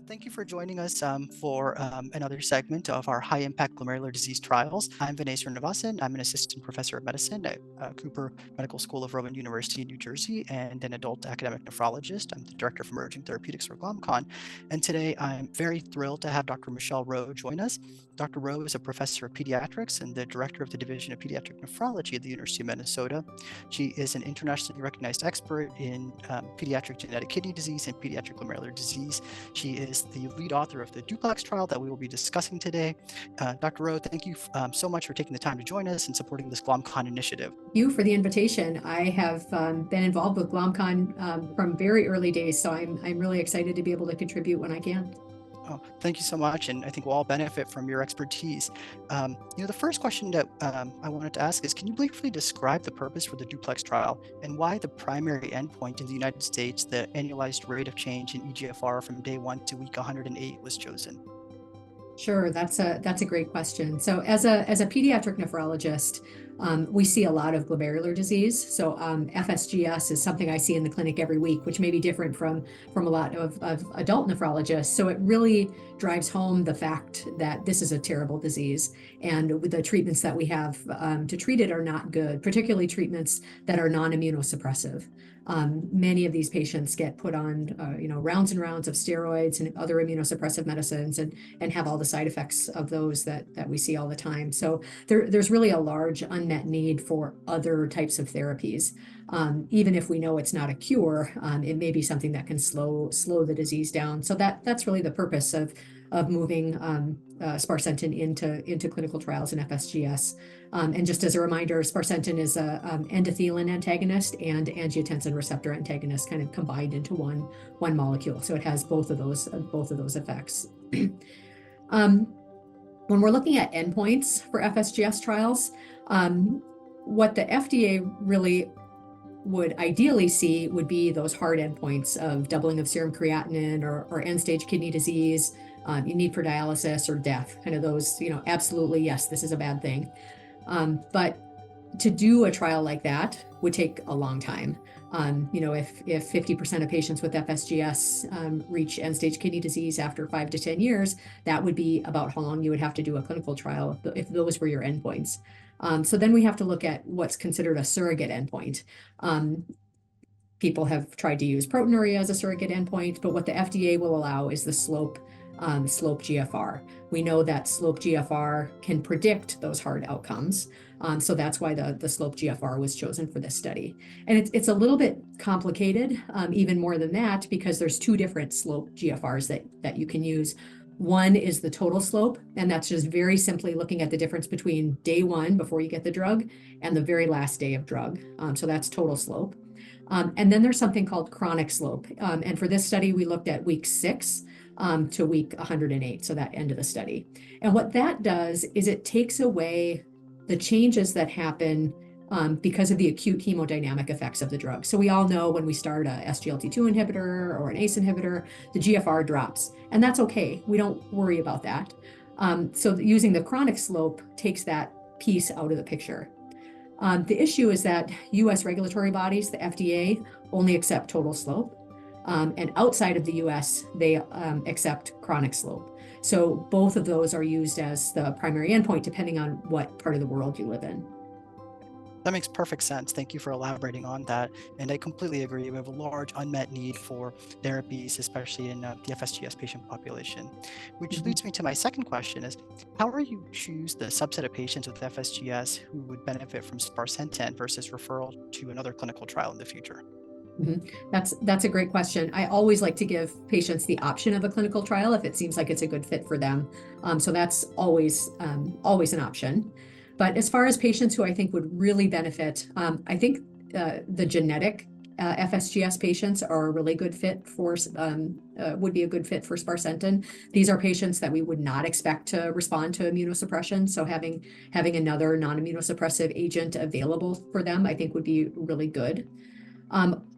Thank you for joining us for another segment of our high impact glomerular disease trials. I'm Vinay Srinivasan. I'm an assistant professor of medicine at Cooper Medical School of Rowan University in New Jersey and an adult academic nephrologist. I'm the director of emerging therapeutics for GlomCon. And today I'm very thrilled to have Dr. Michelle Rheault join us. Dr. Rheault is a professor of pediatrics and the director of the Division of Pediatric Nephrology at the University of Minnesota. She is an internationally recognized expert in pediatric genetic kidney disease and pediatric glomerular disease. She is the lead author of the DUPLEX trial that we will be discussing today. Dr. Rheault, thank you so much for taking the time to join us and supporting this GlomCon initiative. Thank you for the invitation. I have been involved with GlomCon from very early days, so I'm really excited to be able to contribute when I can. Oh, thank you so much, and I think we'll all benefit from your expertise. The first question that I wanted to ask is, can you briefly describe the purpose for the DUPLEX trial and why the primary endpoint in the United States, the annualized rate of change in eGFR from day 1 to week 108, was chosen? Sure, that's a great question. So as a pediatric nephrologist, we see a lot of glomerular disease. So FSGS is something I see in the clinic every week, which may be different from a lot of adult nephrologists. So it really drives home the fact that this is a terrible disease, and the treatments that we have to treat it are not good, particularly treatments that are non-immunosuppressive. Many of these patients get put on rounds and rounds of steroids and other immunosuppressive medicines and have all the side effects of those that we see all the time. So there's really a large unmet need for other types of therapies. Even if we know it's not a cure, it may be something that can slow the disease down. So that's really the purpose of moving sparsentan into clinical trials in FSGS. And just as a reminder, sparsentan is a endothelin antagonist and angiotensin receptor antagonist kind of combined into one molecule. So it has both of those effects. When we're looking at endpoints for FSGS trials, what the FDA really would ideally see would be those hard endpoints of doubling of serum creatinine or end-stage kidney disease, need for dialysis, or death, kind of those, absolutely, yes, this is a bad thing. But to do a trial like that would take a long time. If 50% of patients with FSGS reach end-stage kidney disease after 5 to 10 years, that would be about how long you would have to do a clinical trial if those were your endpoints. So then we have to look at what's considered a surrogate endpoint. People have tried to use proteinuria as a surrogate endpoint, but what the FDA will allow is the slope GFR. We know that slope GFR can predict those hard outcomes. So that's why the slope GFR was chosen for this study. And it's a little bit complicated, even more than that, because there's two different slope GFRs that you can use. One is the total slope, and that's just very simply looking at the difference between day 1 before you get the drug and the very last day of drug. So that's total slope. And then there's something called chronic slope. And for this study, we looked at week 6 to week 108, so that end of the study. And what that does is it takes away the changes that happen because of the acute hemodynamic effects of the drug. So we all know when we start a SGLT2 inhibitor or an ACE inhibitor, the GFR drops, and that's okay. We don't worry about that. So using the chronic slope takes that piece out of the picture. The issue is that US regulatory bodies, the FDA, only accept total slope. And outside of the US, they accept chronic slope. So both of those are used as the primary endpoint, depending on what part of the world you live in. That makes perfect sense. Thank you for elaborating on that. And I completely agree. We have a large unmet need for therapies, especially in the FSGS patient population. Which leads me to my second question is, how will you choose the subset of patients with FSGS who would benefit from sparsentan versus referral to another clinical trial in the future? That's a great question. I always like to give patients the option of a clinical trial if it seems like it's a good fit for them. So that's always an option. But as far as patients who I think would really benefit, I think the genetic FSGS patients are a really good fit would be a good fit for sparsentan. These are patients that we would not expect to respond to immunosuppression. So having another non-immunosuppressive agent available for them, I think would be really good.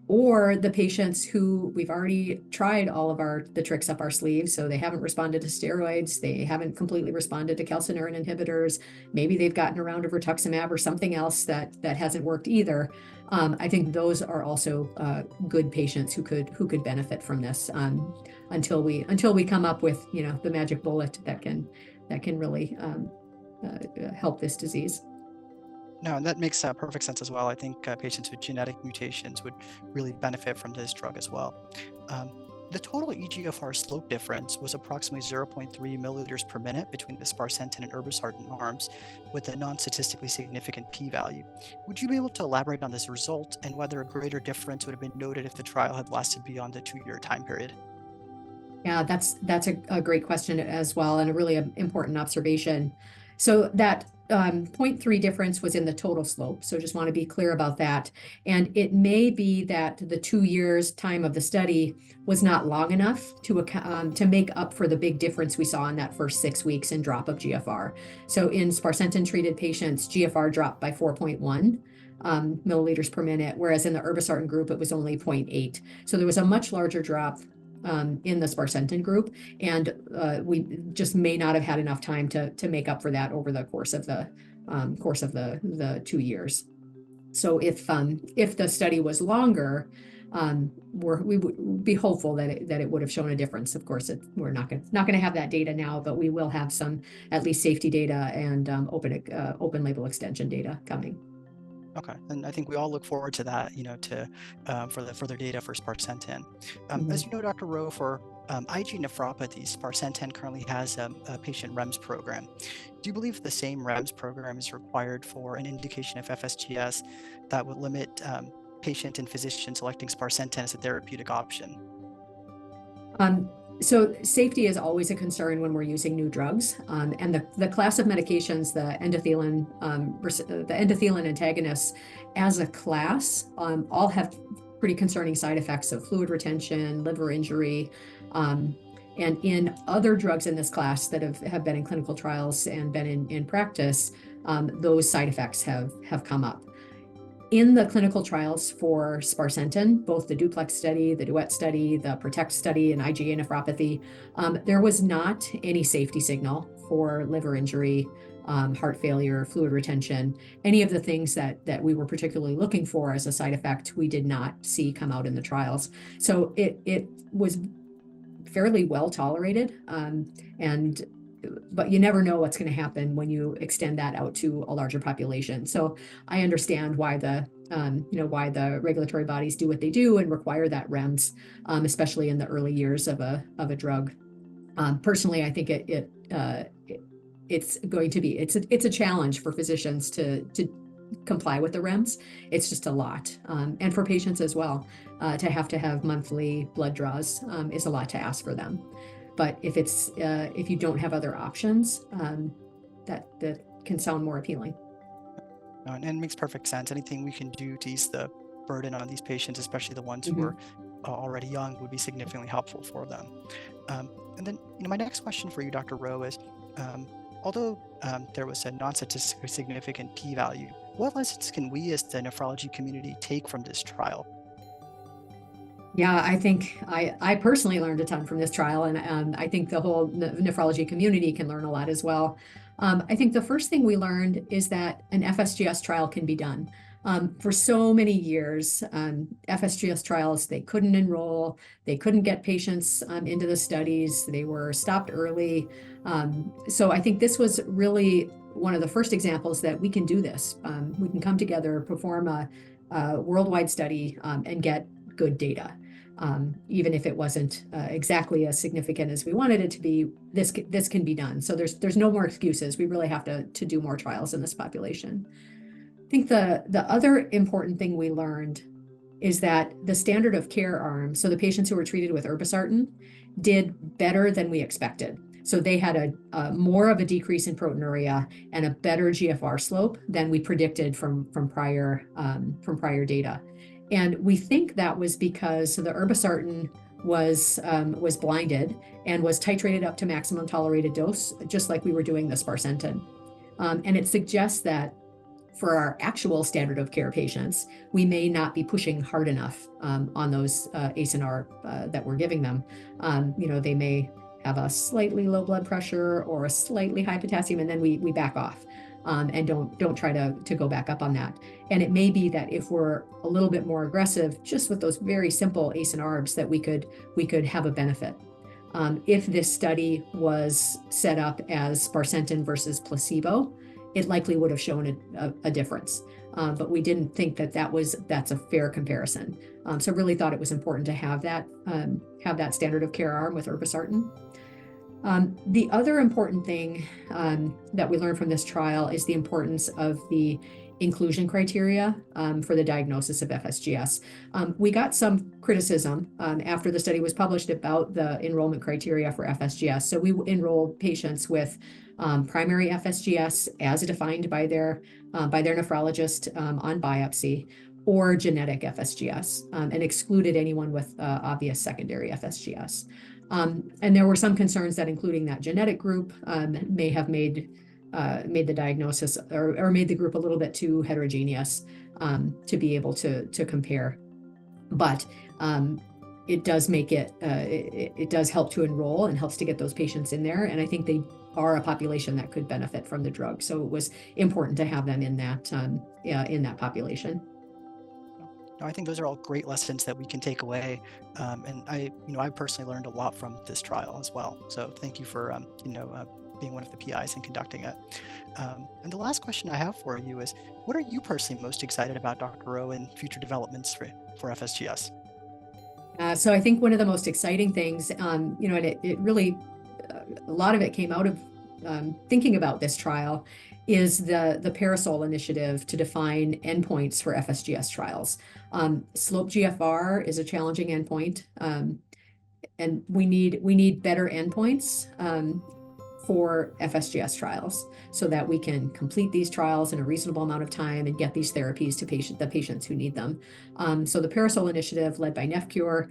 Or the patients who we've already tried all of the tricks up our sleeves, so they haven't responded to steroids, they haven't completely responded to calcineurin inhibitors, maybe they've gotten around to rituximab or something else that hasn't worked either. I think those are also good patients who could benefit from this until we come up with, you know, the magic bullet that can really help this disease. No, and that makes perfect sense as well. I think patients with genetic mutations would really benefit from this drug as well. Um, the total eGFR slope difference was approximately 0.3 milliliters per minute between the sparsentan and irbesartan arms, with a non-statistically significant p-value. Would you be able to elaborate on this result and whether a greater difference would have been noted if the trial had lasted beyond the 2-year time period? Yeah, that's a great question as well, and a really important observation. So that 0.3 difference was in the total slope. So just want to be clear about that. And it may be that the 2 years time of the study was not long enough to make up for the big difference we saw in that first 6 weeks in drop of GFR. So in sparsentan treated patients, GFR dropped by 4.1 milliliters per minute, whereas in the irbesartan group, it was only 0.8. So there was a much larger drop in the sparsentan group, and we just may not have had enough time to make up for that over the course of the 2 years. So if the study was longer, we would be hopeful that it would have shown a difference. Of course, we're not going to have that data now, but we will have some at least safety data and open label extension data coming. Okay, and I think we all look forward to that, you know, for the further data for sparsentan. As you know, Dr. Rheault, for IG nephropathy, sparsentan currently has a patient REMS program. Do you believe the same REMS program is required for an indication of FSGS that would limit patient and physician selecting sparsentan as a therapeutic option? So safety is always a concern when we're using new drugs, and the class of medications, the endothelin antagonists, as a class, all have pretty concerning side effects of fluid retention, liver injury, and in other drugs in this class that have been in clinical trials and been in practice, those side effects have come up. In the clinical trials for sparsentan, both the DUPLEX study, the DUET study, the PROTECT study in IgA nephropathy, there was not any safety signal for liver injury, heart failure, fluid retention. Any of the things that we were particularly looking for as a side effect, we did not see come out in the trials. So it was fairly well tolerated, but you never know what's going to happen when you extend that out to a larger population. So I understand why why the regulatory bodies do what they do and require that REMS, especially in the early years of a drug. Personally, I think it's going to be it's a challenge for physicians to comply with the REMS. It's just a lot, and for patients as well, to have monthly blood draws is a lot to ask for them. But if you don't have other options, that can sound more appealing. And it makes perfect sense. Anything we can do to ease the burden on these patients, especially the ones who are already young, would be significantly helpful for them. And then, my next question for you, Dr. Rheault, is although there was a non-statistically significant p-value, what lessons can we as the nephrology community take from this trial? Yeah, I think I personally learned a ton from this trial, and I think the whole nephrology community can learn a lot as well. I think the first thing we learned is that an FSGS trial can be done. For so many years, FSGS trials, they couldn't enroll, they couldn't get patients into the studies, they were stopped early. So I think this was really one of the first examples that we can do this. We can come together, perform a worldwide study, and get good data. Even if it wasn't exactly as significant as we wanted it to be, this can be done. So there's no more excuses. We really have to do more trials in this population. I think the other important thing we learned is that the standard of care arm, so the patients who were treated with irbesartan, did better than we expected. So they had a more of a decrease in proteinuria and a better GFR slope than we predicted from prior data. And we think that was because the irbesartan was blinded and was titrated up to maximum tolerated dose, just like we were doing the sparsentan. And it suggests that for our actual standard of care patients, we may not be pushing hard enough on those ACE and ARB that we're giving them. They may have a slightly low blood pressure or a slightly high potassium, and then we back off. and don't try to go back up on that. And it may be that if we're a little bit more aggressive, just with those very simple ACE and ARBs, that we could have a benefit. If this study was set up as sparsentan versus placebo, it likely would have shown a difference. But we didn't think that's a fair comparison. So really thought it was important to have that standard of care arm with irbesartan. The other important thing that we learned from this trial is the importance of the inclusion criteria for the diagnosis of FSGS. We got some criticism after the study was published about the enrollment criteria for FSGS. So we enrolled patients with primary FSGS as defined by their nephrologist on biopsy, or genetic FSGS, and excluded anyone with obvious secondary FSGS. And there were some concerns that including that genetic group may have made the diagnosis or made the group a little bit too heterogeneous to be able to compare. But it does make it does help to enroll and helps to get those patients in there. And I think they are a population that could benefit from the drug. So it was important to have them in that population. I think those are all great lessons that we can take away, and I personally learned a lot from this trial as well. So thank you for being one of the PIs and conducting it. And the last question I have for you is, what are you personally most excited about, Dr. Rheault, and future developments for FSGS? So I think one of the most exciting things, and it really, a lot of it came out of thinking about this trial, is the Parasol initiative to define endpoints for FSGS trials. Slope GFR is a challenging endpoint, and we need better endpoints for FSGS trials so that we can complete these trials in a reasonable amount of time and get these therapies to the patients who need them. So the Parasol initiative, led by NephCure,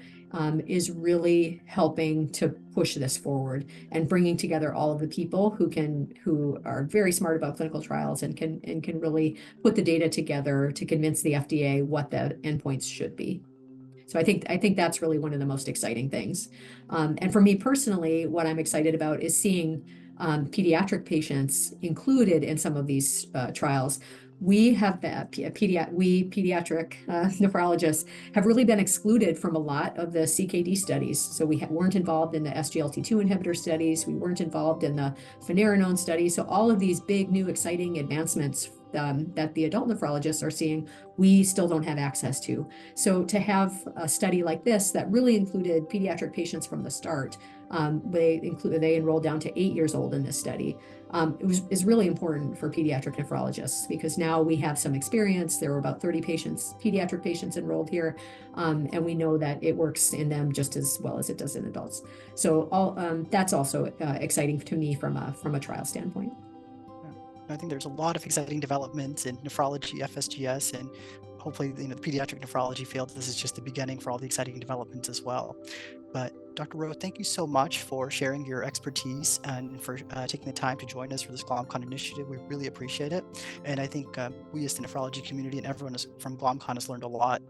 is really helping to push this forward and bringing together all of the people who are very smart about clinical trials and can really put the data together to convince the FDA what the endpoints should be. So I think that's really one of the most exciting things. And for me personally, what I'm excited about is seeing pediatric patients included in some of these trials. We pediatric nephrologists have really been excluded from a lot of the CKD studies. So we weren't involved in the SGLT2 inhibitor studies. We weren't involved in the finerenone studies. So all of these big, new, exciting advancements that the adult nephrologists are seeing, we still don't have access to. So to have a study like this that really included pediatric patients from the start, they enrolled down to 8 years old in this study. Is really important for pediatric nephrologists because now we have some experience. There were about 30 pediatric patients enrolled here, and we know that it works in them just as well as it does in adults. So that's also exciting to me from a trial standpoint. I think there's a lot of exciting developments in nephrology, FSGS, and hopefully, the pediatric nephrology field, this is just the beginning for all the exciting developments as well. But Dr. Rheault, thank you so much for sharing your expertise and for taking the time to join us for this GlomCon initiative. We really appreciate it. And I think we as the nephrology community and everyone from GlomCon has learned a lot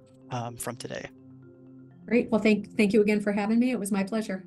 from today. Great. Well, thank you again for having me. It was my pleasure.